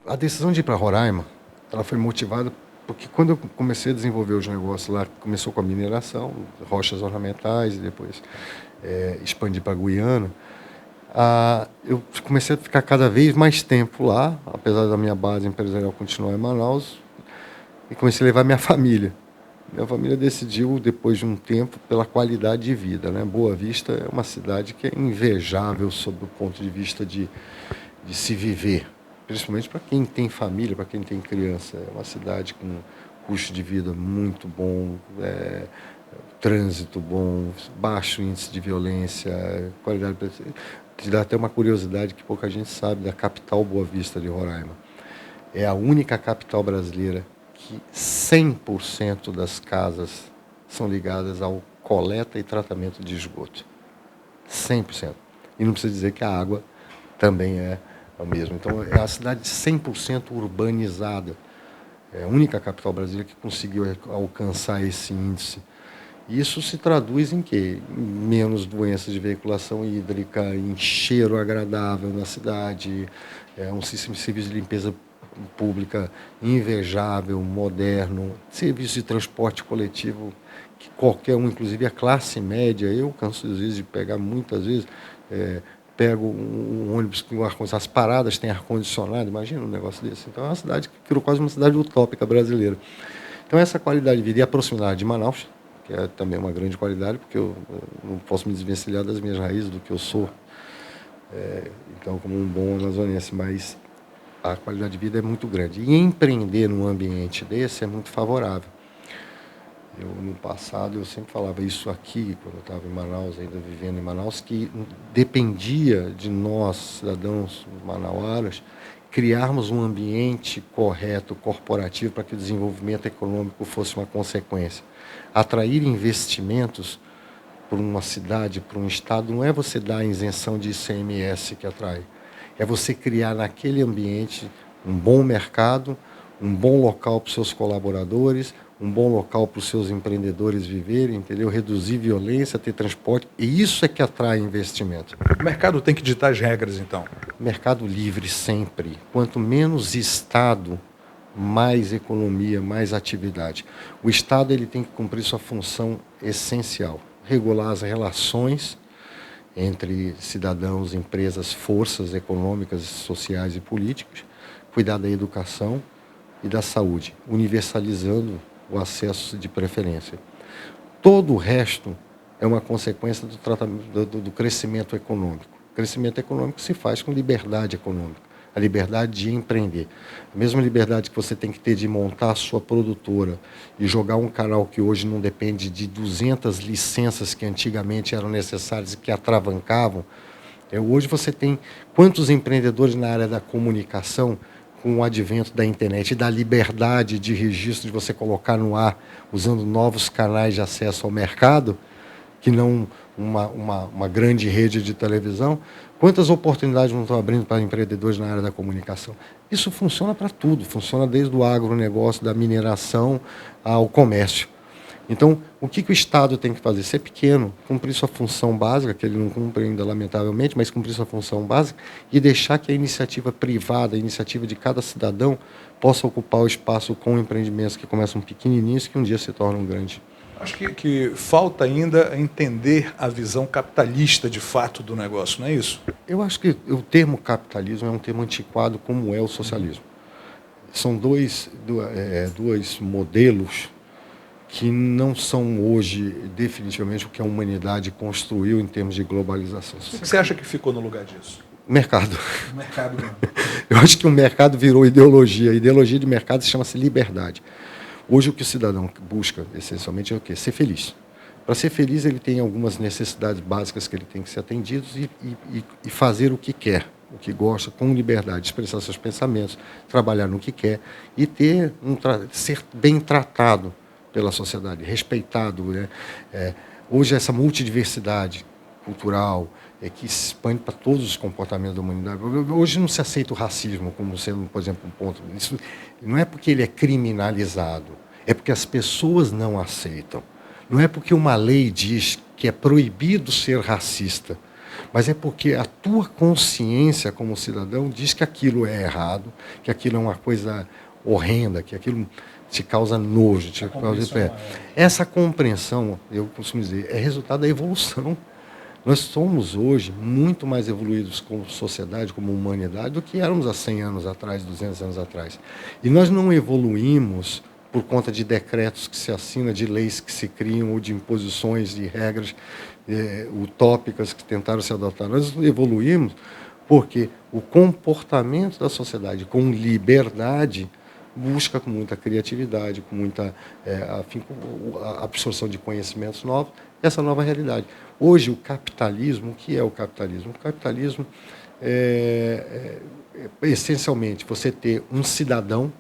A decisão de ir para Roraima, ela foi motivada porque quando eu comecei a desenvolver os negócios lá, começou com a mineração, rochas ornamentais, e depois expandi para Guiana, eu comecei a ficar cada vez mais tempo lá, apesar da minha base empresarial continuar em Manaus, e comecei a levar minha família. Minha família decidiu, depois de um tempo, pela qualidade de vida, né? Boa Vista é uma cidade que é invejável sob o ponto de vista de se viver, principalmente para quem tem família, para quem tem criança. É uma cidade com custo de vida muito bom, trânsito bom, baixo índice de violência, qualidade. Te dá até uma curiosidade que pouca gente sabe da capital Boa Vista de Roraima. É a única capital brasileira que 100% das casas são ligadas ao coleta e tratamento de esgoto. 100%. E não precisa dizer que a água também é o mesmo. Então, é a cidade 100% urbanizada. É a única capital brasileira que conseguiu alcançar esse índice. E isso se traduz em quê? Em menos doenças de veiculação hídrica, em cheiro agradável na cidade, um sistema de serviço de limpeza pública invejável, moderno, serviço de transporte coletivo que qualquer um, inclusive a classe média, eu canso às vezes de pegar muitas vezes, pego um ônibus com ar-condicionado, as paradas têm ar-condicionado, imagina um negócio desse. Então é uma cidade que virou quase uma cidade utópica brasileira. Então essa qualidade de vida e a proximidade de Manaus, que é também uma grande qualidade, porque eu não posso me desvencilhar das minhas raízes, do que eu sou, então como um bom amazonense, mas a qualidade de vida é muito grande. E empreender num ambiente desse é muito favorável. No passado, eu sempre falava isso aqui, quando eu estava em Manaus, ainda vivendo em Manaus, que dependia de nós, cidadãos manauaras, criarmos um ambiente correto, corporativo, para que o desenvolvimento econômico fosse uma consequência. Atrair investimentos para uma cidade, para um estado, não é você dar a isenção de ICMS que atrai. É você criar naquele ambiente um bom mercado, um bom local para os seus colaboradores, um bom local para os seus empreendedores viverem, entendeu? Reduzir violência, ter transporte, e isso é que atrai investimento. O mercado tem que ditar as regras, então? Mercado livre sempre. Quanto menos Estado, mais economia, mais atividade. O Estado ele tem que cumprir sua função essencial, regular as relações entre cidadãos, empresas, forças econômicas, sociais e políticas, cuidar da educação e da saúde, universalizando o acesso de preferência. Todo o resto é uma consequência do tratamento, do crescimento econômico. O crescimento econômico se faz com liberdade econômica, a liberdade de empreender. A mesma liberdade que você tem que ter de montar a sua produtora e jogar um canal que hoje não depende de 200 licenças que antigamente eram necessárias e que atravancavam. Hoje você tem quantos empreendedores na área da comunicação, com o advento da internet e da liberdade de registro, de você colocar no ar, usando novos canais de acesso ao mercado, que não uma grande rede de televisão, quantas oportunidades não estão abrindo para empreendedores na área da comunicação? Isso funciona para tudo, funciona desde o agronegócio, da mineração ao comércio. Então, o que o Estado tem que fazer? Ser pequeno, cumprir sua função básica, que ele não cumpre ainda, lamentavelmente, mas cumprir sua função básica e deixar que a iniciativa privada, a iniciativa de cada cidadão, possa ocupar o espaço com empreendimentos que começam pequenininhos e que um dia se tornam grandes. Acho que falta ainda entender a visão capitalista de fato do negócio, não é isso? Eu acho que o termo capitalismo é um termo antiquado, como é o socialismo. São dois modelos que não são hoje definitivamente o que a humanidade construiu em termos de globalização. O que você acha que ficou no lugar disso? Mercado. O mercado mesmo. Eu acho que o mercado virou ideologia. A ideologia de mercado chama-se liberdade. Hoje o que o cidadão busca, essencialmente, é o quê? Ser feliz. Para ser feliz, ele tem algumas necessidades básicas que ele tem que ser atendido e fazer o que quer, o que gosta, com liberdade, expressar seus pensamentos, trabalhar no que quer e ser bem tratado pela sociedade, respeitado, né? Hoje essa multidiversidade cultural que se expande para todos os comportamentos da humanidade. Hoje não se aceita o racismo como sendo, por exemplo, um ponto. Isso não é porque ele é criminalizado, é porque as pessoas não aceitam. Não é porque uma lei diz que é proibido ser racista, Mas é porque a tua consciência como cidadão diz que aquilo é errado, que aquilo é uma coisa horrenda, que aquilo te causa nojo, te causa... Essa compreensão, eu costumo dizer, é resultado da evolução. Nós somos hoje muito mais evoluídos como sociedade, como humanidade, do que éramos há 100 anos atrás, 200 anos atrás. E nós não evoluímos por conta de decretos que se assinam, de leis que se criam, ou de imposições de regras utópicas que tentaram se adotar. Nós evoluímos porque o comportamento da sociedade com liberdade busca com muita criatividade, com muita a absorção de conhecimentos novos, essa nova realidade. Hoje, o capitalismo, o que é o capitalismo? O capitalismo essencialmente, você ter um cidadão,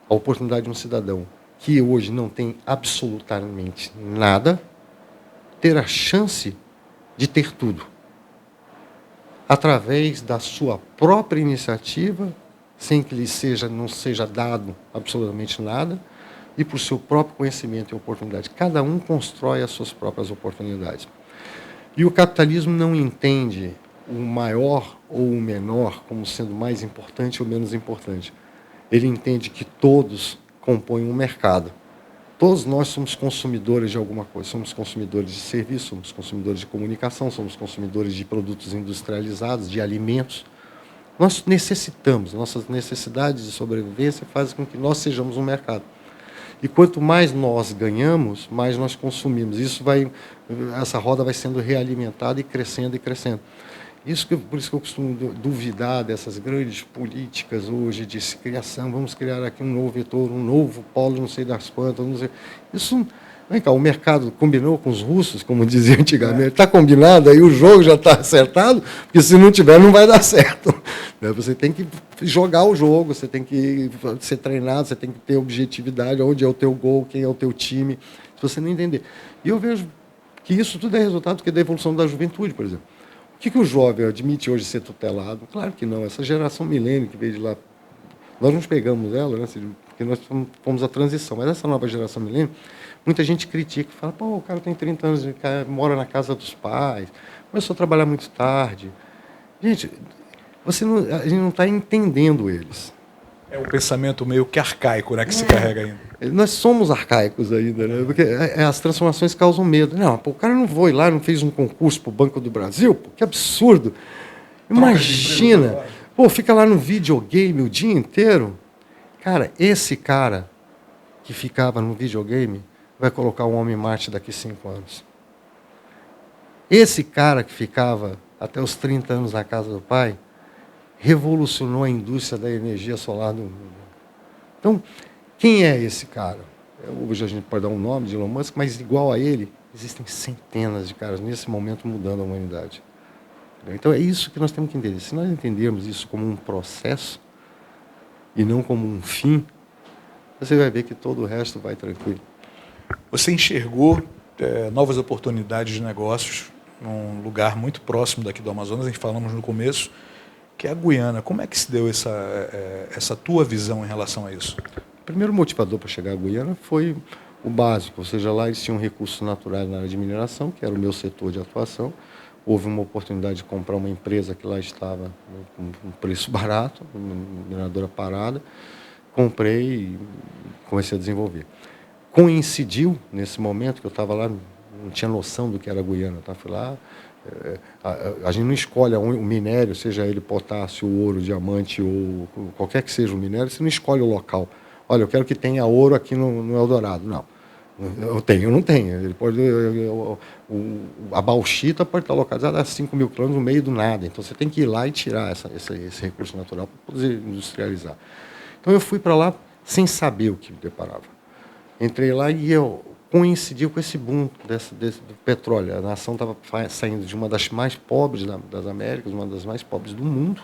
a oportunidade de um cidadão que hoje não tem absolutamente nada, ter a chance de ter tudo. Através da sua própria iniciativa, sem que lhe não seja dado absolutamente nada, e por seu próprio conhecimento e oportunidade. Cada um constrói as suas próprias oportunidades. E o capitalismo não entende o maior ou o menor como sendo mais importante ou menos importante. Ele entende que todos compõem um mercado. Todos nós somos consumidores de alguma coisa. Somos consumidores de serviço, somos consumidores de comunicação, somos consumidores de produtos industrializados, de alimentos. Nós necessitamos, nossas necessidades de sobrevivência fazem com que nós sejamos um mercado. E quanto mais nós ganhamos, mais nós consumimos. Essa roda vai sendo realimentada e crescendo e crescendo. Por isso que eu costumo duvidar dessas grandes políticas hoje de criação. Vamos criar aqui um novo vetor, um novo polo, não sei das quantas. Não sei. Isso, vem cá, o mercado combinou com os russos, como dizia antigamente. Está combinado, aí o jogo já está acertado, porque se não tiver, não vai dar certo. Você tem que jogar o jogo, você tem que ser treinado, você tem que ter objetividade, onde é o teu gol, quem é o teu time, se você não entender. E eu vejo que isso tudo é resultado da evolução da juventude, por exemplo. O que o jovem admite hoje ser tutelado? Claro que não. Essa geração milênio que veio de lá, nós não pegamos ela, né, porque nós fomos a transição, mas essa nova geração milênio, muita gente critica, fala, pô, o cara tem 30 anos, mora na casa dos pais, começou a trabalhar muito tarde. Gente, a gente não está entendendo eles. É um pensamento meio que arcaico, né, que se carrega ainda. Nós somos arcaicos ainda, né? Porque as transformações causam medo. Não, pô, o cara não foi lá, não fez um concurso para o Banco do Brasil, pô, que absurdo. Imagina, pô, fica lá no videogame o dia inteiro. Cara, esse cara que ficava no videogame vai colocar um homem em Marte daqui 5 anos. Esse cara que ficava até os 30 anos na casa do pai revolucionou a indústria da energia solar do mundo. Então, quem é esse cara? Hoje a gente pode dar um nome de Elon Musk, mas igual a ele, existem centenas de caras nesse momento mudando a humanidade. Então é isso que nós temos que entender. Se nós entendermos isso como um processo e não como um fim, você vai ver que todo o resto vai tranquilo. Você enxergou novas oportunidades de negócios num lugar muito próximo daqui do Amazonas, a gente falamos no começo, que é a Guiana. Como é que se deu essa tua visão em relação a isso? O primeiro motivador para chegar à Guiana foi o básico, ou seja, lá eles tinham recursos naturais na área de mineração, que era o meu setor de atuação. Houve uma oportunidade de comprar uma empresa que lá estava com um preço barato, uma mineradora parada. Comprei e comecei a desenvolver. Coincidiu, nesse momento que eu estava lá, não tinha noção do que era a Guiana. Tá? Fui lá, a gente não escolhe o minério, seja ele potássio, ouro, diamante ou qualquer que seja o minério, você não escolhe o local. Olha, eu quero que tenha ouro aqui no Eldorado. Não. Eu não tenho. Ele pode, a bauxita pode estar localizada a 5 mil quilômetros no meio do nada. Então você tem que ir lá e tirar esse recurso natural para poder industrializar. Então eu fui para lá sem saber o que me deparava. Entrei lá e eu coincidiu com esse boom do petróleo. A nação estava saindo de uma das mais pobres das Américas, uma das mais pobres do mundo,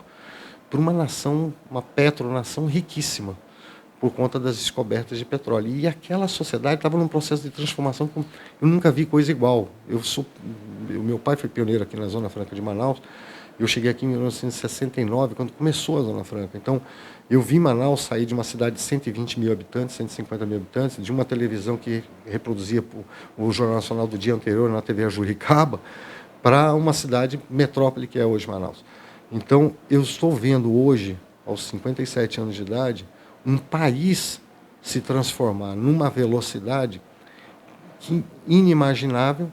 para uma nação, uma petronação riquíssima, por conta das descobertas de petróleo. E aquela sociedade estava num processo de transformação que eu nunca vi coisa igual. O meu pai foi pioneiro aqui na Zona Franca de Manaus. Eu cheguei aqui em 1969, quando começou a Zona Franca. Então, eu vi Manaus sair de uma cidade de 120 mil habitantes, 150 mil habitantes, de uma televisão que reproduzia o Jornal Nacional do dia anterior na TV Juricaba, para uma cidade metrópole que é hoje Manaus. Então, eu estou vendo hoje, aos 57 anos de idade, um país se transformar numa velocidade inimaginável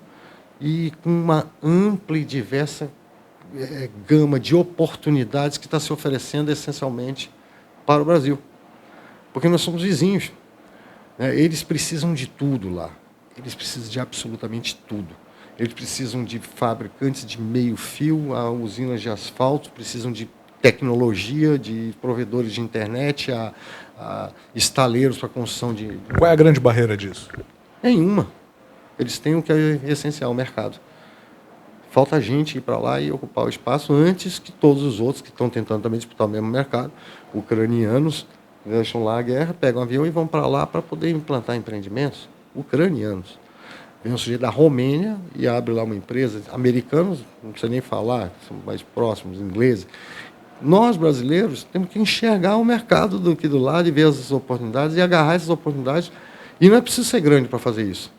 e com uma ampla e diversa gama de oportunidades que está se oferecendo essencialmente para o Brasil. Porque nós somos vizinhos. Né? Eles precisam de tudo lá. Eles precisam de absolutamente tudo. Eles precisam de fabricantes de meio-fio, a usinas de asfalto, precisam de tecnologia, de provedores de internet, a estaleiros para construção de... Qual é a grande barreira disso? Nenhuma. Eles têm o que é essencial, o mercado. Falta gente ir para lá e ocupar o espaço antes que todos os outros que estão tentando também disputar o mesmo mercado. Ucranianos deixam lá a guerra, pegam um avião e vão para lá para poder implantar empreendimentos. Ucranianos. Vem um sujeito da Romênia e abre lá uma empresa. Americanos, não precisa nem falar, são mais próximos, ingleses. Nós, brasileiros, temos que enxergar o mercado do aqui do lado e ver as oportunidades e agarrar essas oportunidades. E não é preciso ser grande para fazer isso.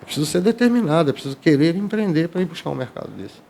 É preciso ser determinado, é preciso querer empreender para ir buscar um mercado desse.